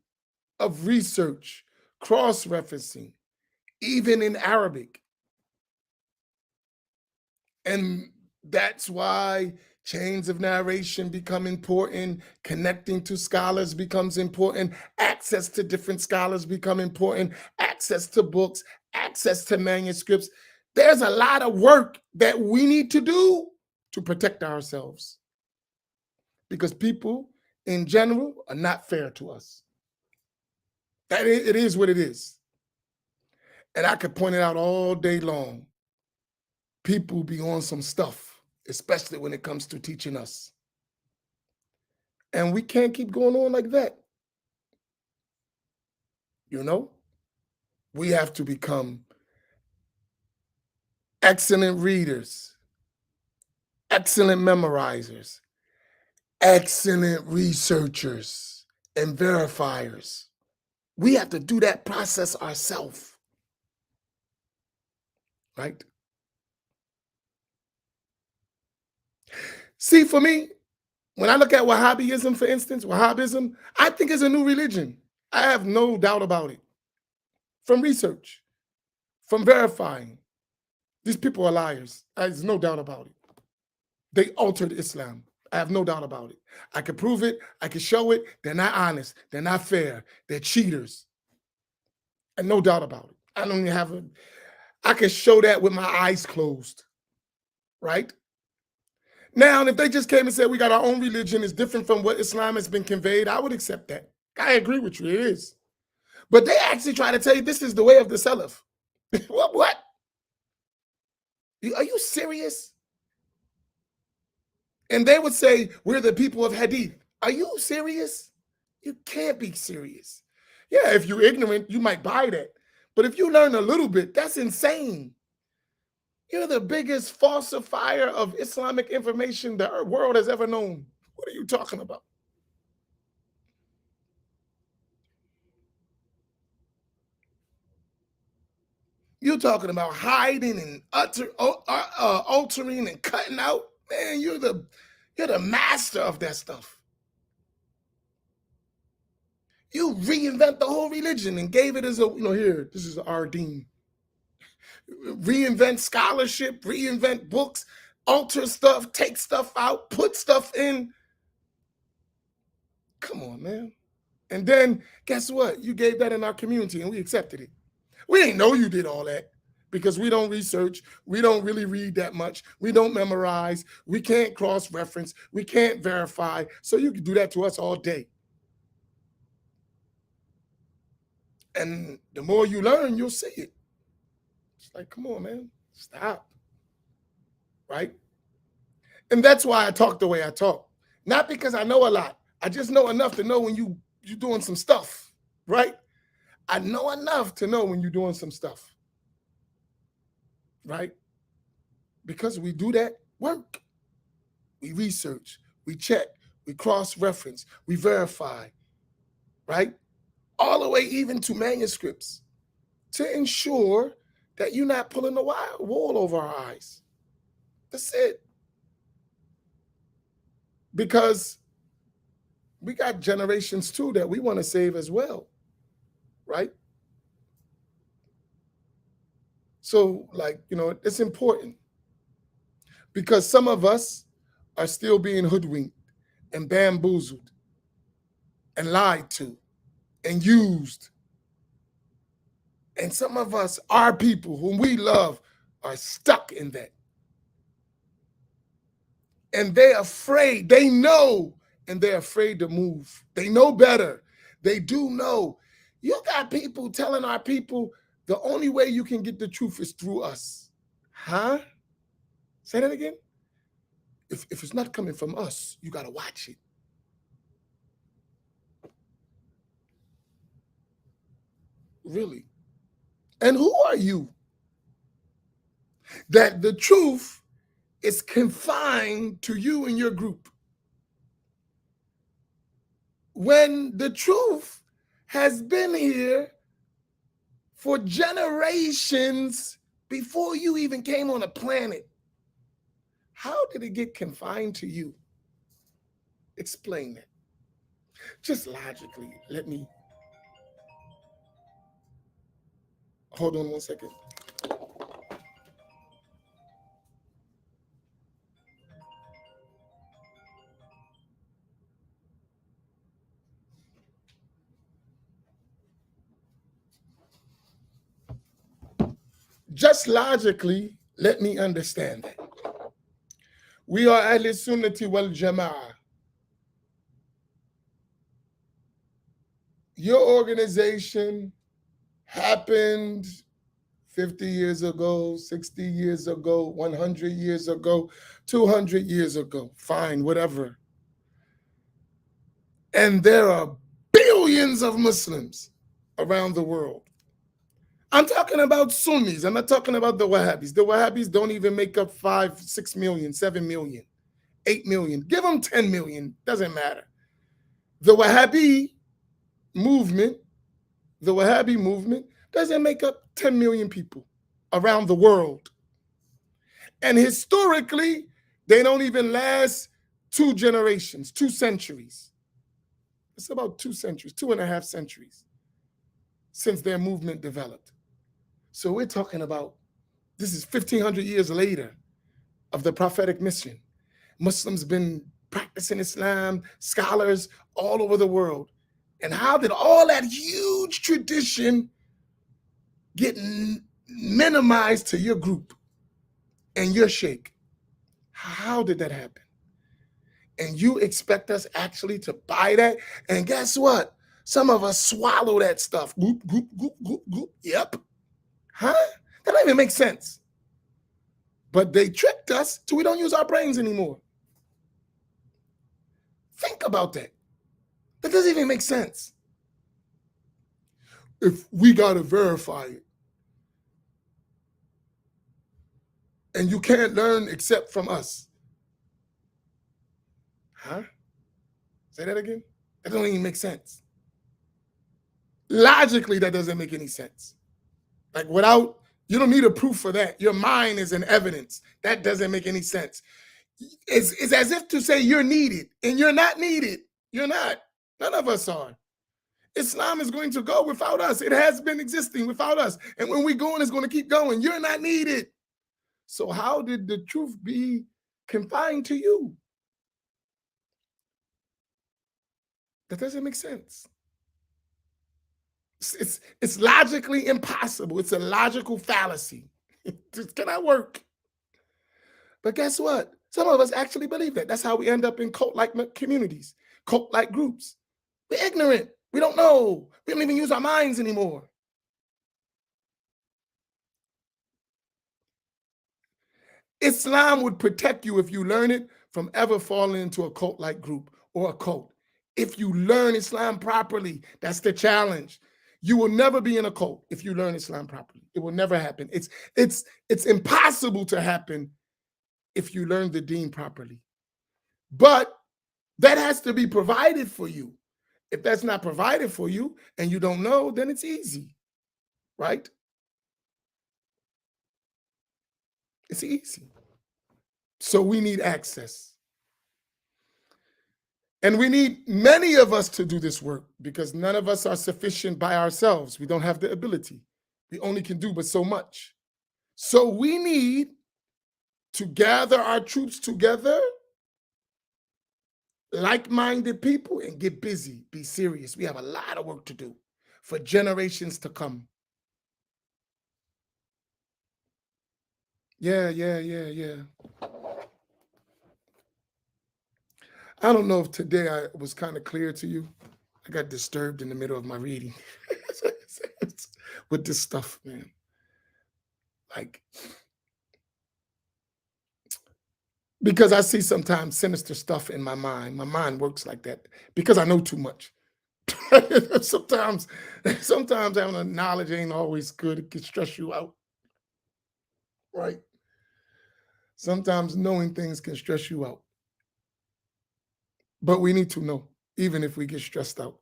of research, cross-referencing, even in Arabic. And that's why chains of narration become important, connecting to scholars becomes important, access to different scholars become important, access to books, access to manuscripts. There's a lot of work that we need to do to protect ourselves because people in general are not fair to us. It is what it is. And I could point it out all day long. People be on some stuff, especially when it comes to teaching us. And we can't keep going on like that. You know, we have to become excellent readers, excellent memorizers, excellent researchers and verifiers. We have to do that process ourselves, right? See, for me, when I look at Wahhabism, for instance, Wahhabism, I think it's a new religion. I have no doubt about it. From research, from verifying, these people are liars. There's no doubt about it. They altered Islam. I have no doubt about it. I can prove it. I can show it. They're not honest. They're not fair. They're cheaters. And no doubt about it. I don't even have I can show that with my eyes closed, right? Now, if they just came and said we got our own religion, it's different from what Islam has been conveyed, I would accept that. I agree with you, it is. But they actually try to tell you this is the way of the Salaf. What? Are you serious? And they would say, we're the people of Hadith. Are you serious? You can't be serious. Yeah, if you're ignorant, you might buy that. But if you learn a little bit, that's insane. You're the biggest falsifier of Islamic information the world has ever known. What are you talking about? You're talking about hiding and altering and cutting out. Man, you're the master of that stuff. You reinvent the whole religion and gave it as a, here, this is our deen. Reinvent scholarship, reinvent books, alter stuff, take stuff out, put stuff in. Come on, man. And then guess what? You gave that in our community and we accepted it. We didn't know you did all that because we don't research. We don't really read that much. We don't memorize. We can't cross-reference. We can't verify. So you can do that to us all day. And the more you learn, you'll see it. It's like, come on, man, stop. Right? And that's why I talk the way I talk. Not because I know a lot. I just know enough to know when you're doing some stuff, right? I know enough to know when you're doing some stuff, right? Because we do that work. We research, we check, we cross-reference, we verify, right? All the way even to manuscripts, to ensure that you're not pulling the wool over our eyes. That's it. Because we got generations too that we want to save as well, right? So, like, it's important because some of us are still being hoodwinked and bamboozled and lied to and used. And some of us, our people whom we love, are stuck in that. And they're afraid. They know, and they're afraid to move. They know better. They do know. You got people telling our people the only way you can get the truth is through us. Huh? Say that again? If it's not coming from us, you got to watch it. Really. And who are you? That the truth is confined to you and your group. When the truth has been here for generations before you even came on the planet. How did it get confined to you? Explain that. Just logically, let me, hold on 1 second. Just logically, let me understand that. We are Ahl Sunnati wal Jama'ah. Your organization happened 50 years ago, 60 years ago, 100 years ago, 200 years ago. Fine, whatever. And there are billions of Muslims around the world. I'm talking about Sunnis. I'm not talking about the Wahhabis. The Wahhabis don't even make up 5, 6 million, 7 million, 8 million. Give them 10 million. Doesn't matter. The Wahhabi movement doesn't make up 10 million people around the world. And historically, they don't even last 2 generations, 2 centuries. It's about 2 centuries, 2.5 centuries since their movement developed. So we're talking about, this is 1,500 years later of the prophetic mission. Muslims been practicing Islam, scholars all over the world. And how did all that huge tradition get minimized to your group and your sheikh? How did that happen? And you expect us actually to buy that? And guess what? Some of us swallow that stuff. Goop, goop, goop, goop, goop. Yep. Huh? That don't even make sense. But they tricked us till we don't use our brains anymore. Think about that. That doesn't even make sense. If we got to verify it, and you can't learn except from us. Huh? Say that again? That don't even make sense. Logically, that doesn't make any sense. Like without, you don't need a proof for that. Your mind is an evidence. That doesn't make any sense. It's as if to say you're needed, and you're not needed. You're not. None of us are. Islam is going to go without us. It has been existing without us. And when we go on, it's going to keep going. You're not needed. So how did the truth be confined to you? That doesn't make sense. It's logically impossible. It's a logical fallacy. It just cannot work. But guess what? Some of us actually believe that. That's how we end up in cult-like communities, cult-like groups. We're ignorant. We don't know. We don't even use our minds anymore. Islam would protect you if you learn it from ever falling into a cult-like group or a cult. If you learn Islam properly, that's the challenge. You will never be in a cult if you learn Islam properly. It will never happen. It's impossible to happen if you learn the deen properly. But that has to be provided for you. If that's not provided for you and you don't know, then it's easy, right? It's easy. So we need access. And we need many of us to do this work because none of us are sufficient by ourselves. We don't have the ability. We only can do but so much. So we need to gather our troops together, like-minded people, and get busy, be serious. We have a lot of work to do for generations to come. Yeah. I don't know if today I was kind of clear to you. I got disturbed in the middle of my reading with this stuff, man. Like, because I see sometimes sinister stuff in my mind. My mind works like that because I know too much. sometimes having a knowledge ain't always good. It can stress you out, right? Sometimes knowing things can stress you out. But we need to know, even if we get stressed out.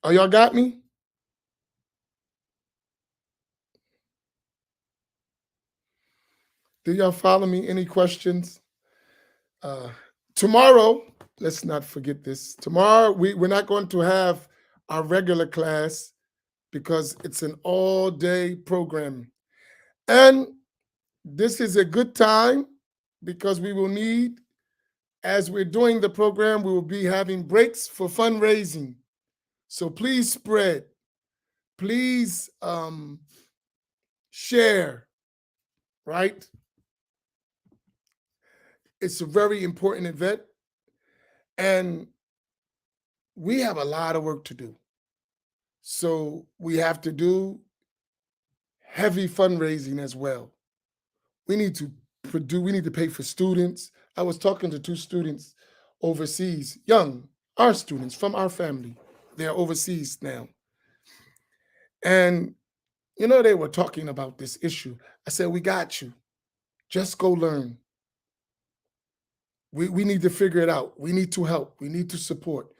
Oh, y'all got me? Do y'all follow me? Any questions? Tomorrow, let's not forget this. Tomorrow, we're not going to have our regular class because it's an all-day program. And this is a good time because we will need, as we're doing the program, we will be having breaks for fundraising. So please spread. Please share, right? It's a very important event. And we have a lot of work to do. So we have to do heavy fundraising as well. We need to pay for students. I was talking to 2 students overseas, young, our students from our family. They're overseas now. And, they were talking about this issue. I said, we got you. Just go learn. We need to figure it out. We need to help. We need to support.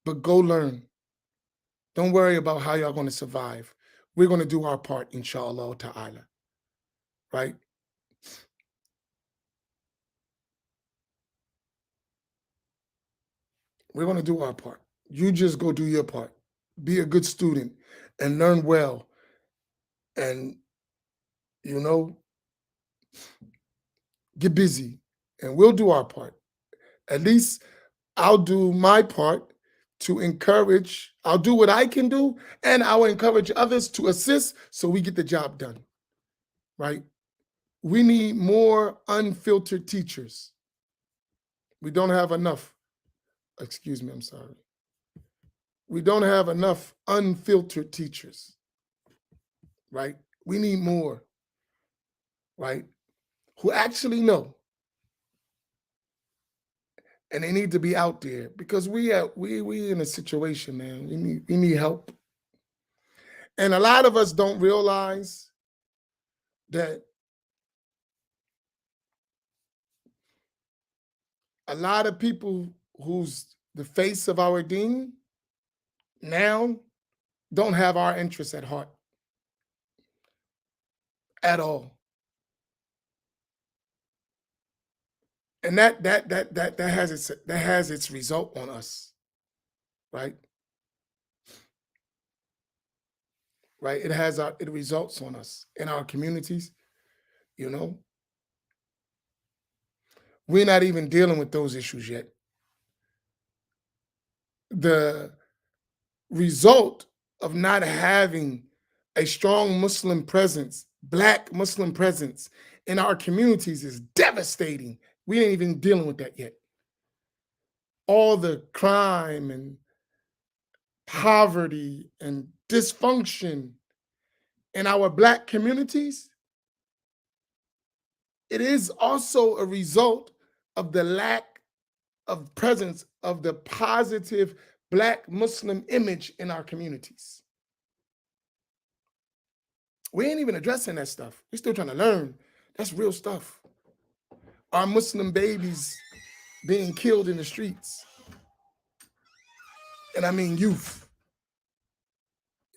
But go learn. Don't worry about how y'all going to survive. We're going to do our part, inshallah ta'ala. Right? We're going to do our part. You just go do your part. Be a good student and learn well. And, get busy. And we'll do our part. At least I'll do my part to encourage. I'll do what I can do, and I'll encourage others to assist so we get the job done. Right? We need more unfiltered teachers. We don't have enough. Excuse me, I'm sorry. We don't have enough unfiltered teachers, right? We need more, right? Who actually know. And they need to be out there because we in a situation, man. We need help. And a lot of us don't realize that a lot of people who's the face of our deen now don't have our interests at heart at all. And that has its result on us, right? Right? It results on us in our communities, We're not even dealing with those issues yet. The result of not having a strong Muslim presence, Black Muslim presence in our communities is devastating. We ain't even dealing with that yet. All the crime and poverty and dysfunction in our Black communities, it is also a result of the lack of presence of the positive Black Muslim image in our communities. We ain't even addressing that stuff. We're still trying to learn. That's real stuff. our Muslim babies being killed in the streets. And I mean youth.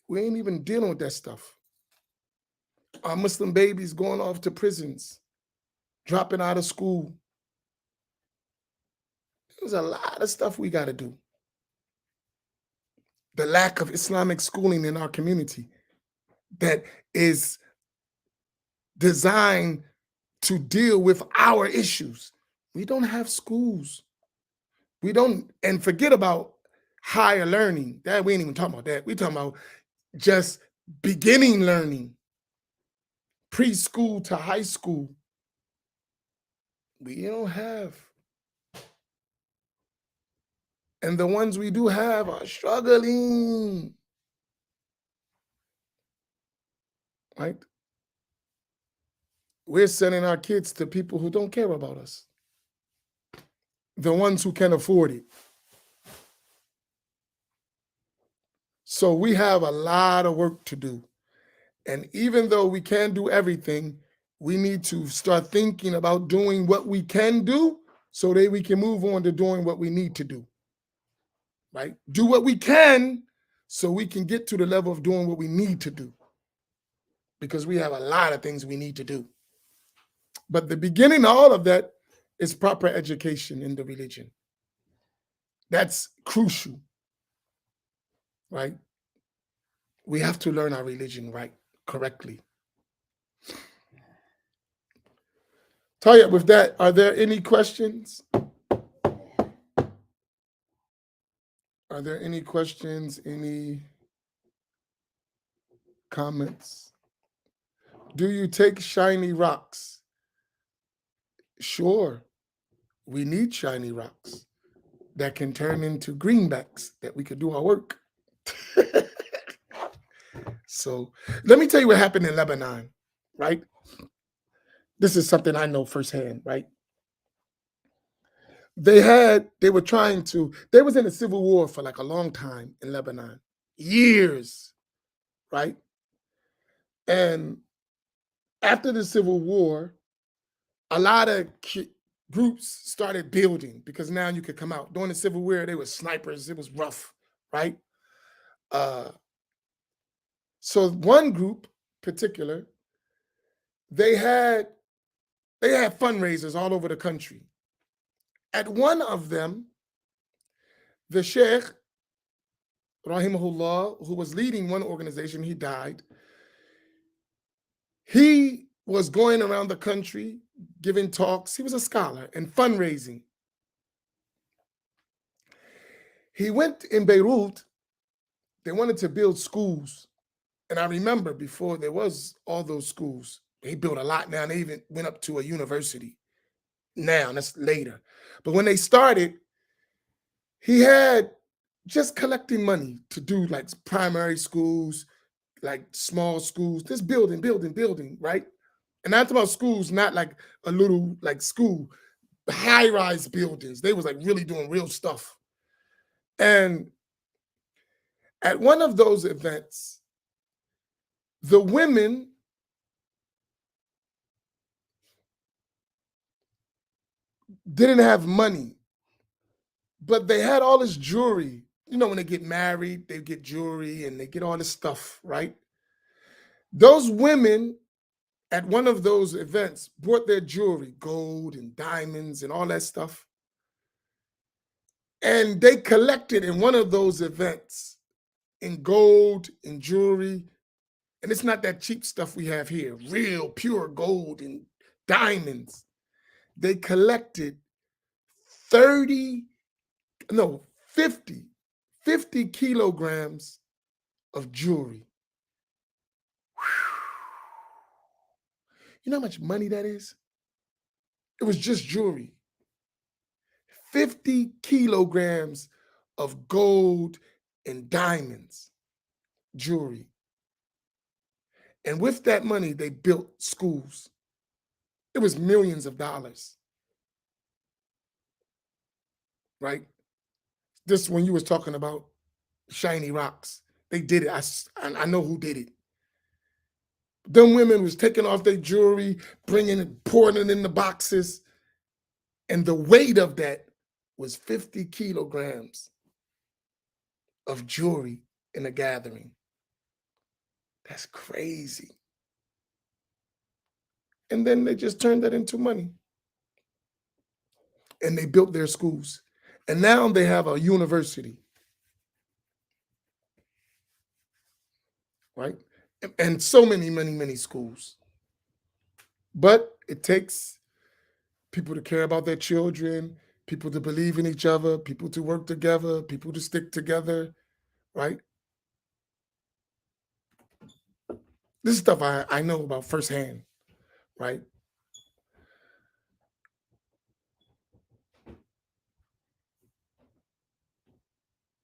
We ain't even dealing with that stuff. Our Muslim babies going off to prisons, dropping out of school. There's a lot of stuff we got to do. The lack of Islamic schooling in our community that is designed to deal with our issues. We don't have schools. We don't, and forget about higher learning. That we ain't even talking about that. We talking about just beginning learning, preschool to high school. We don't have. And the ones we do have are struggling. Right? We're sending our kids to people who don't care about us. The ones who can afford it. So we have a lot of work to do. And even though we can't do everything, we need to start thinking about doing what we can do so that we can move on to doing what we need to do. Right? Do what we can so we can get to the level of doing what we need to do. Because we have a lot of things we need to do. But the beginning of all of that is proper education in the religion. That's crucial. Right? We have to learn our religion right, correctly. Tayyip, with that, are there any questions? Are there any questions, any comments? Do you take shiny rocks? Sure, we need shiny rocks that can turn into greenbacks that we could do our work. So let me tell you what happened in Lebanon, right? This is something I know firsthand, right? They was in a civil war for like a long time in Lebanon, years, right? And after the civil war, a lot of groups started building because now you could come out. During the civil war, they were snipers. It was rough, right? So one group, particular, they had fundraisers all over the country. At one of them, the Sheikh, rahimahullah, who was leading one organization, he died. He was going around the country giving talks. He was a scholar and fundraising. He went in Beirut. They wanted to build schools. And I remember before there was all those schools, they built a lot now. They even went up to a university now, that's later. But when they started, he had just collecting money to do like primary schools, like small schools, just building, right? And I'm talking about schools, not like a little like school, high-rise buildings. They was like really doing real stuff. And at one of those events, the women didn't have money, but they had all this jewelry. You know, when they get married, they get jewelry and they get all this stuff, right? Those women at one of those events brought their jewelry, gold and diamonds and all that stuff. And they collected in one of those events in gold and jewelry. And it's not that cheap stuff we have here, real pure gold and diamonds. They collected 50 kilograms of jewelry. You know how much money that is? It was just jewelry. 50 kilograms of gold and diamonds, jewelry. And with that money, they built schools. It was millions of dollars. Right? This when you was talking about shiny rocks. They did it. I know who did it. Them women was taking off their jewelry, bringing it, pouring it in the boxes, And the weight of that was 50 kilograms of jewelry in a gathering. That's crazy. And then they just turned that into money. And they built their schools. And now they have a university, right? And so many, many, many schools. But it takes people to care about their children, people to believe in each other, people to work together, people to stick together, right? This is stuff I know about firsthand, right?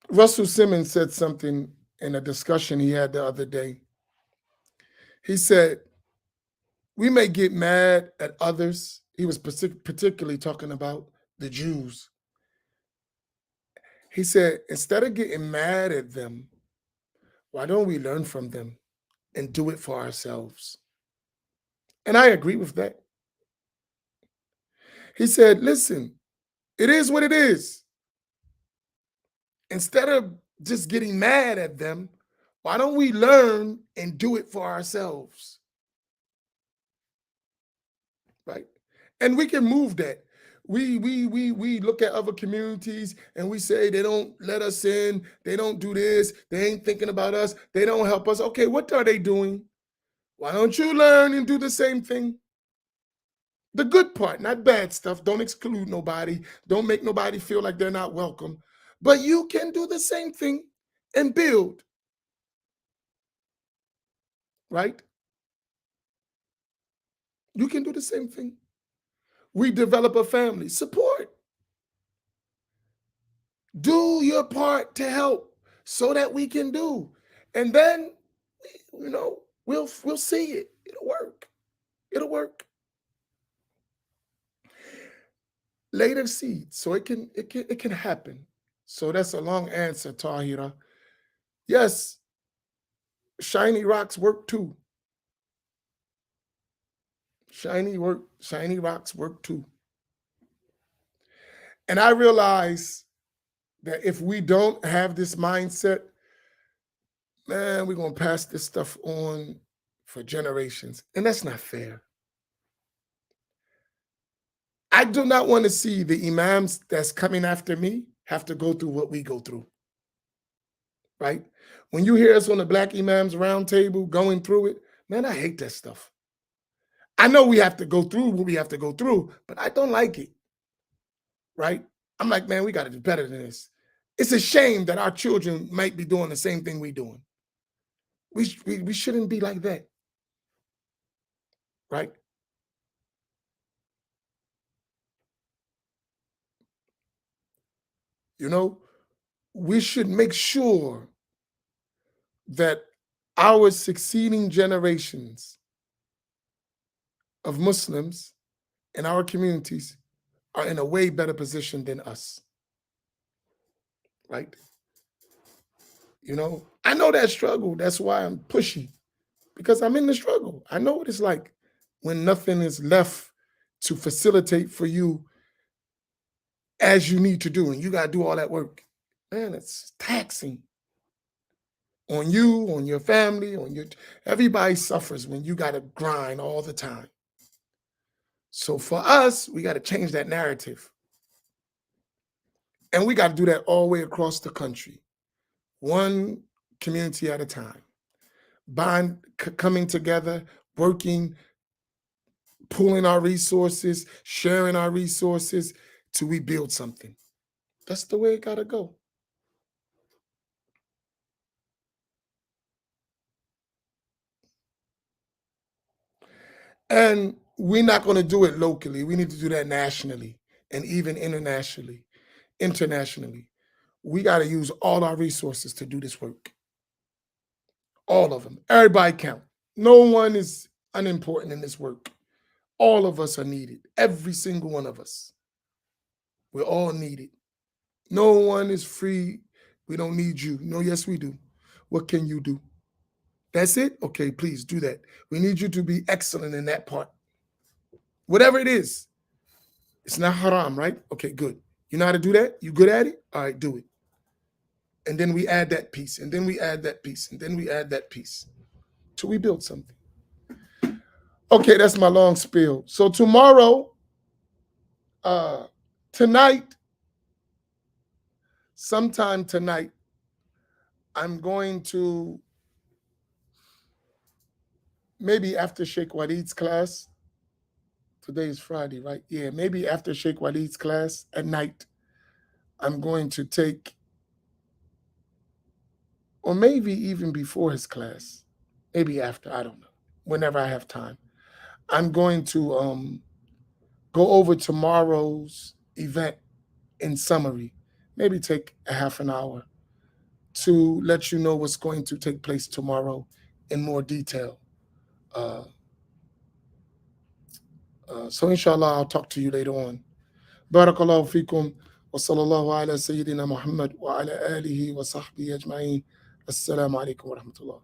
Russell Simmons said something in a discussion he had the other day. He said, we may get mad at others. He was particularly talking about the Jews. He said, instead of getting mad at them, why don't we learn from them and do it for ourselves? And I agree with that. He said, listen, it is what it is. Instead of just getting mad at them, why don't we learn and do it for ourselves? Right? And we can move that. We look at other communities and we say they don't let us in, they don't do this, they ain't thinking about us, they don't help us. Okay, what are they doing? Why don't you learn and do the same thing? The good part, not bad stuff. Don't exclude nobody. Don't make nobody feel like they're not welcome. But you can do the same thing and build. Right? You can do the same thing. We develop a family. Support. Do your part to help so that we can do. And then, we'll see it. It'll work. It'll work. Lay the seed so it can happen. So that's a long answer, Tahira. Yes, shiny rocks work too. Shiny rocks work too. And I realize that if we don't have this mindset, man, we're going to pass this stuff on for generations. And that's not fair. I do not want to see the imams that's coming after me have to go through what we go through. Right? When you hear us on the Black Imams Roundtable going through it, man, I hate that stuff. I know we have to go through what we have to go through, but I don't like it. Right? I'm like, man, we got to do better than this. It's a shame that our children might be doing the same thing we're doing. We shouldn't be like that. Right? We should make sure that our succeeding generations of Muslims in our communities are in a way better position than us. Right? I know that struggle. That's why I'm pushy, because I'm in the struggle. I know what it's like when nothing is left to facilitate for you as you need to do, and you got to do all that work. Man, it's taxing on you, on your family, everybody suffers when you got to grind all the time. So for us, we got to change that narrative. And we got to do that all the way across the country, one community at a time, coming together, working, pooling our resources, sharing our resources till we build something. That's the way it got to go. And we're not going to do it locally. We need to do that nationally and even internationally. We got to use all our resources to do this work. All of them. Everybody count. No one is unimportant in this work. All of us are needed. Every single one of us. We're all needed. No one is free. We don't need you. No, yes, we do. What can you do? That's it? Okay, please do that. We need you to be excellent in that part. Whatever it is. It's not haram, right? Okay, good. You know how to do that? You good at it? All right, do it. And then we add that piece, and then we add that piece, and then we add that piece till we build something. Okay, that's my long spiel. So tomorrow, tonight, sometime tonight, I'm going to, maybe after Sheikh Waleed's class. Today is Friday, right? Yeah, maybe after Sheikh Waleed's class at night, I'm going to take, or maybe even before his class, maybe after, I don't know, whenever I have time. I'm going to go over tomorrow's event in summary, maybe take a half an hour to let you know what's going to take place tomorrow in more detail. So inshallah, I'll talk to you later on. Barakallahu fikum wa sallallahu ala Sayyidina Muhammad wa ala alihi wa sahbihi ajma'in. Assalamu alaikum wa rahmatullah.